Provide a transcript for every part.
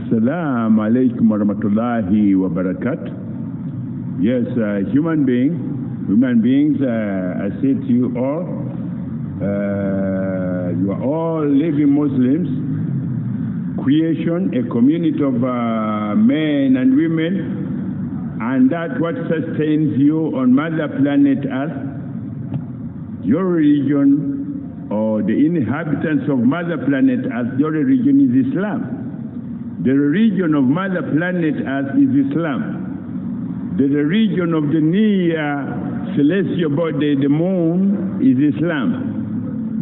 Assalamu alaikum wa rahmatullahi wa barakatuh. Yes, human beings, I say to you all, you are all living Muslims, creation, a community of men and women, and that what sustains you on Mother Planet Earth. Your religion, or the inhabitants of Mother Planet Earth, your religion is Islam. The religion of Mother Planet Earth is Islam. The religion of the near celestial body, the moon, is Islam.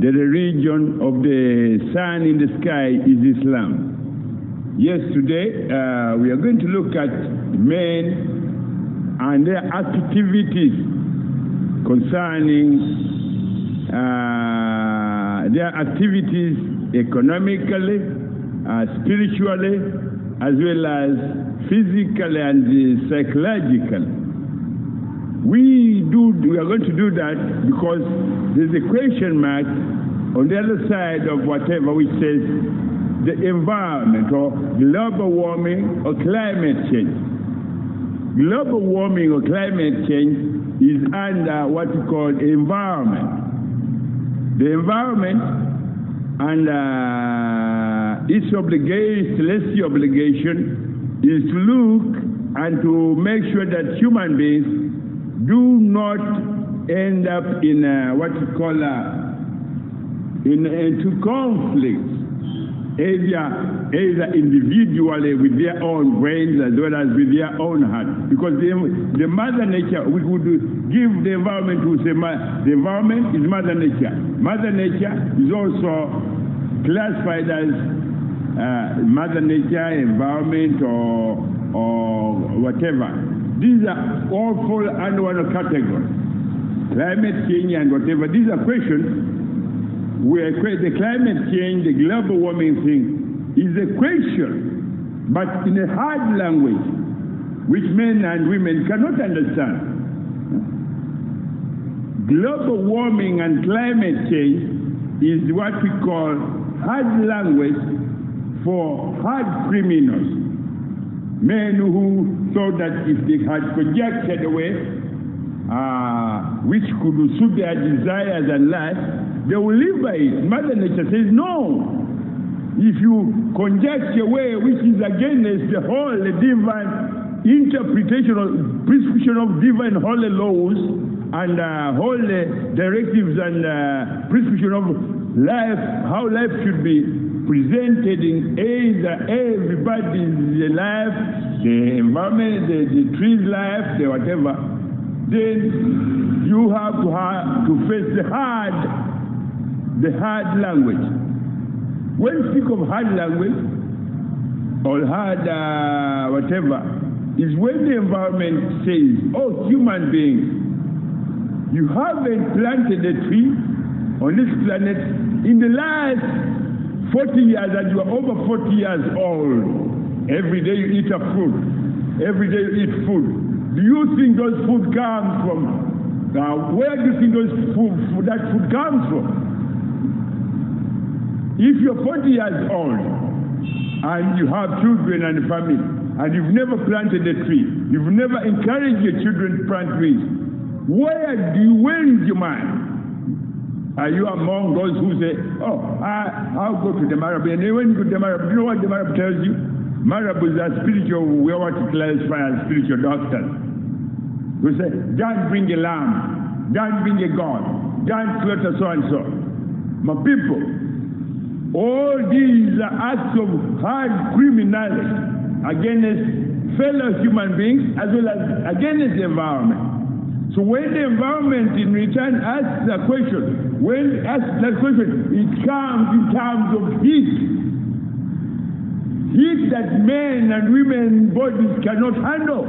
The religion of the sun in the sky is Islam. Yes, today we are going to look at men and their activities concerning their activities economically, spiritually, as well as physically and psychologically. We are going to do that because there's a question mark on the other side of whatever which says the environment or global warming or climate change. Global warming or climate change is under what we call environment. The environment and its celestial obligation is to look and to make sure that human beings do not end up in what we call into conflicts, either individually with their own brains as well as with their own heart. Because the Mother Nature, we would give the environment, we say the environment is Mother Nature. Mother Nature is also classified as Mother Nature, environment, or whatever. These are all fall under one category. Climate change and whatever. These are questions where the climate change, the global warming thing, is a question, but in a hard language, which men and women cannot understand. Global warming and climate change is what we call hard language for hard criminals. Men who thought that if they had projected away, which could suit their desires and life, they will live by it. Mother Nature says, no. If you conject a way which is against the whole divine interpretation or prescription of divine holy laws and holy directives and prescription of life, how life should be presented in either everybody's life, the environment, the tree's life, the whatever, then you have to face the hard language. When we speak of hard language or hard whatever, is when the environment says, oh, human being, you haven't planted a tree on this planet in the last 40 years and you are over 40 years old. Every day you eat a food. Every day you eat food. Do you think those food comes from? Where do you think that food comes from? If you're 40 years old and you have children and family and you've never planted a tree, you've never encouraged your children to plant trees, where is your mind? Are you among those who say, oh, I'll go to the Marab? And when you go to the Marab, you know what the Marab tells you? Marab is a spiritual, we want to classify as spiritual doctors. We say, don't bring a lamb, don't bring a god, don't slaughter so and so. My people, all these are acts of hard criminality against fellow human beings as well as against the environment. So when the environment in return asks a question, when it asks that question, it comes in terms of heat. Heat that men and women bodies cannot handle.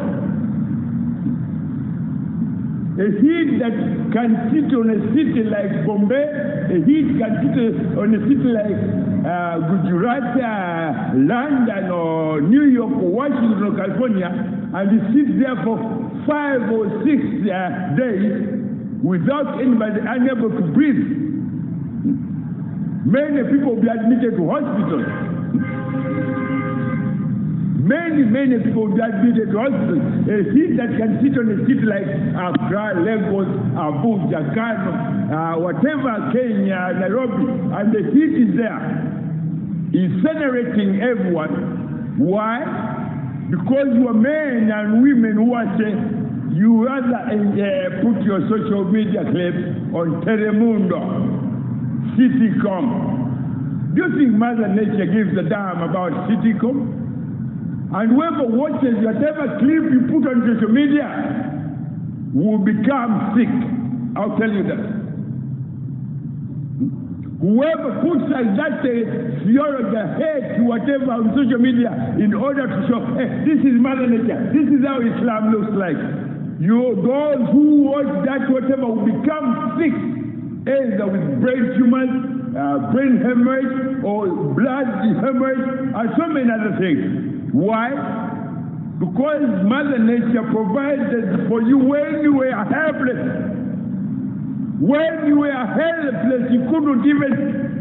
A heat that can sit on a city like Bombay, a heat can sit on a city like Gujarat, London, or New York, or Washington, or California, and it sits there for 5 or 6 days without anybody unable to breathe. Many people will be admitted to hospitals. Many people would admitted to hospital. A seat that can sit on a seat like Accra, Lagos, Abuja, Kano, whatever, Kenya, Nairobi, and the seat is there. Incinerating everyone. Why? Because you are men and women who are saying, you rather put your social media clips on Telemundo, Citycom. Do you think Mother Nature gives a damn about Citycom? And whoever watches whatever clip you put on social media will become sick. I'll tell you that. Whoever puts like that theology, hate to whatever on social media in order to show, hey, this is Mother Nature, this is how Islam looks like. Those who watch that whatever will become sick, either with brain tumors, brain hemorrhage, or blood hemorrhage, and so many other things. Why? Because Mother Nature provided for you when you were helpless. When you were helpless, you couldn't even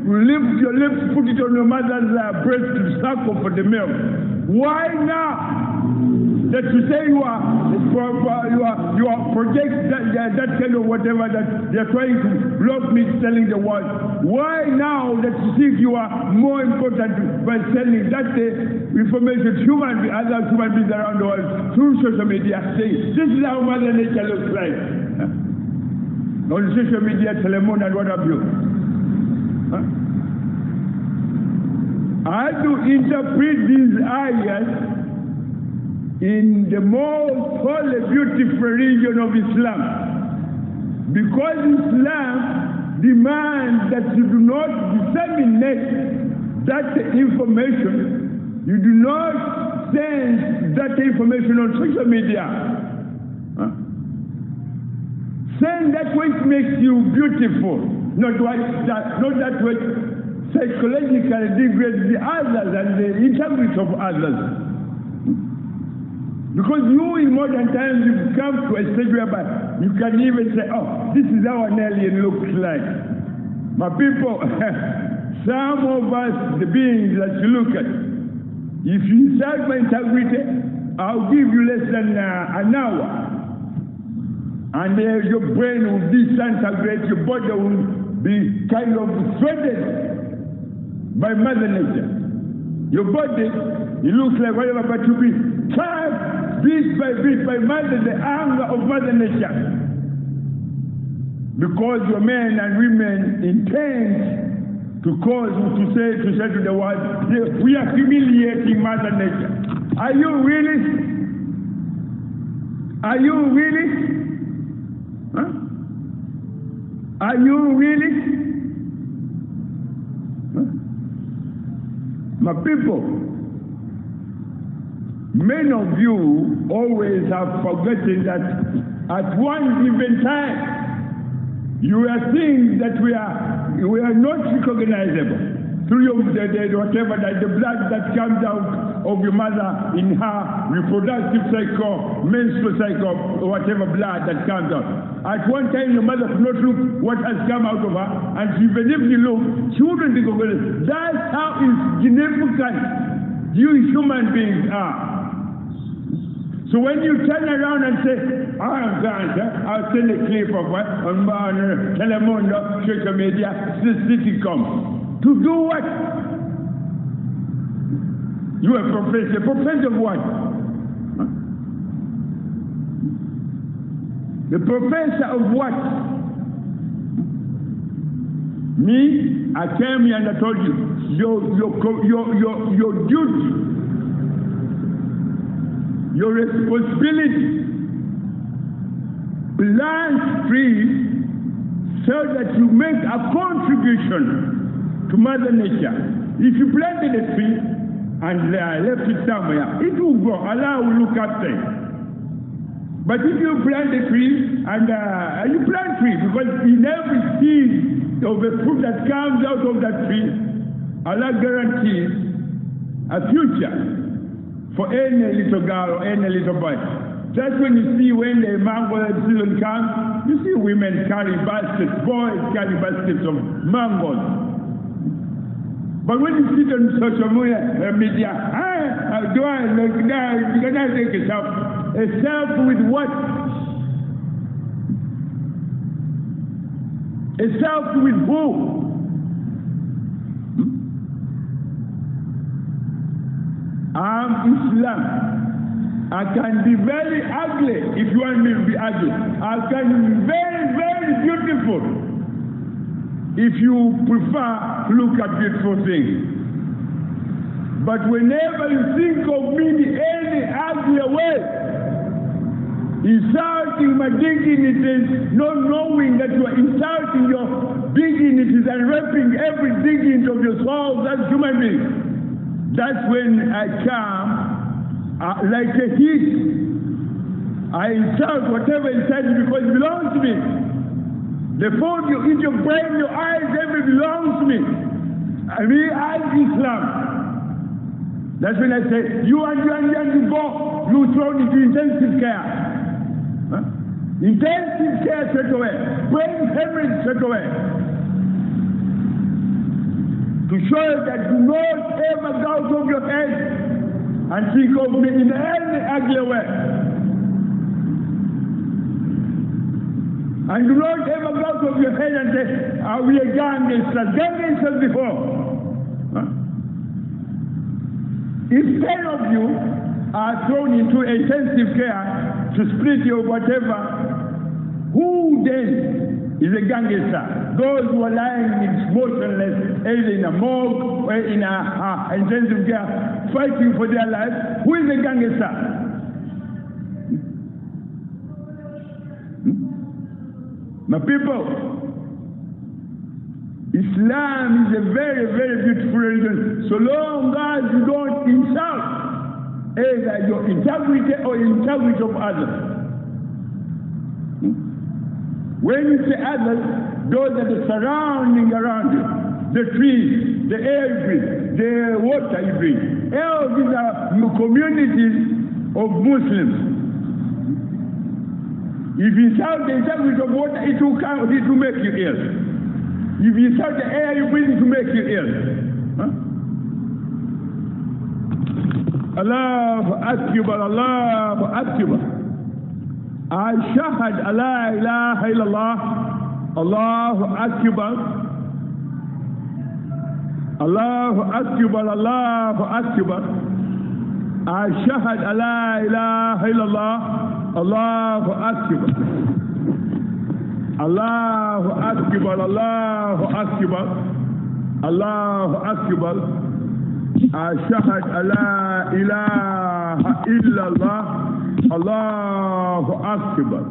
lift your lips, put it on your mother's breast to suckle for the milk. Why now? That you say you are project that kind of whatever that they're trying to block me telling the world. Why now that you think you are more important by sending that information to other human beings around the world through social media, saying this is how Mother Nature looks like on social media, Telemundo, and what have you? I do interpret these ayahs in the most holy, beautiful region of Islam. Because Islam demands that you do not disseminate that information, you do not send that information on social media. Send that which makes you beautiful, not that which psychologically degrades the others and the integrity of others. Because you in modern times you've come to a stage whereby you can even say, oh, this is how an alien looks like. My people, some of us, the beings that you look at, if you insult my integrity, I'll give you less than an hour. And your brain will disintegrate, your body will be kind of shredded by Mother Nature. Your body, it looks like whatever, but you'll be trapped bit by the anger of Mother Nature. Because your men and women intend to cause, to say to the world, we are humiliating Mother Nature. Are you really? Are you really? Huh? Are you really? Huh? My people, many of you always have forgotten that at one given time you are seeing that we are not recognizable through whatever that the blood that comes out of your mother in her reproductive cycle, menstrual cycle, or whatever blood that comes out. At one time your mother could not look what has come out of her, and even if you look, she wouldn't recognize. That's how insignificant you human beings are. So when you turn around and say, I'll send a clip of what on Telemundo, social media, Citycom. To do what? You are a professor. Professor of what? Huh? The professor of what? Me, I came here and I told you, your duty, your responsibility, plant trees so that you make a contribution to Mother Nature. If you planted a tree and left it somewhere, it will grow. Allah will look after it. But if you plant a tree and you plant trees, because in every seed of the fruit that comes out of that tree, Allah guarantees a future for any little girl or any little boy. Just when you see when the mango season comes, you see women carrying baskets, boys carrying baskets of mangoes. But when you sit on social media, you cannot take a self. A self with what? A self with who? I'm Islam. I can be very ugly if you want me to be ugly. I can be very, very beautiful if you prefer to look at beautiful things. But whenever you think of me in any ugly way, insulting my dignities, not knowing that you are insulting your dignities and raping every dignity of your soul as human beings, that's when I come like a heat. I insult whatever inside you because it belongs to me. The food you eat, your brain, your eyes, everything belongs to me. I mean, I'm Islam. That's when I say, you go, you thrown into intensive care. Huh? Intensive care straight away. Brain hemorrhage straight away. To show that do not ever go out of your head and think of me in any ugly way. And do not ever go out of your head and say, are we a gangsters? Gangsters before. Huh? If 10 of you are thrown into intensive care to split you or whatever, who then is a gangster? Those who are lying motionless, either in a morgue or in a intensive care, fighting for their life. Who is a gangster? My people, Islam is a very, very beautiful religion, so long as you don't insult either your integrity or integrity of others. When you say others, those are the surrounding around you, the trees, the air you breathe, the water you breathe. All these are communities of Muslims. If you insult the integrity of water, it will make you ill. If you insult the air you breathe, it will make you ill. Huh? Allahu Akbar, Allahu Akbar. Ashhadu an la ilaha illallah. Allahu Akbar. Allahu Akbar, Allahu Akbar. Ashhadu an la ilaha illallah. Allahu Akbar. Allahu Akbar, Allahu Akbar. Allahu Akbar. Ashhadu an la ilaha illallah. Allahu Akbar.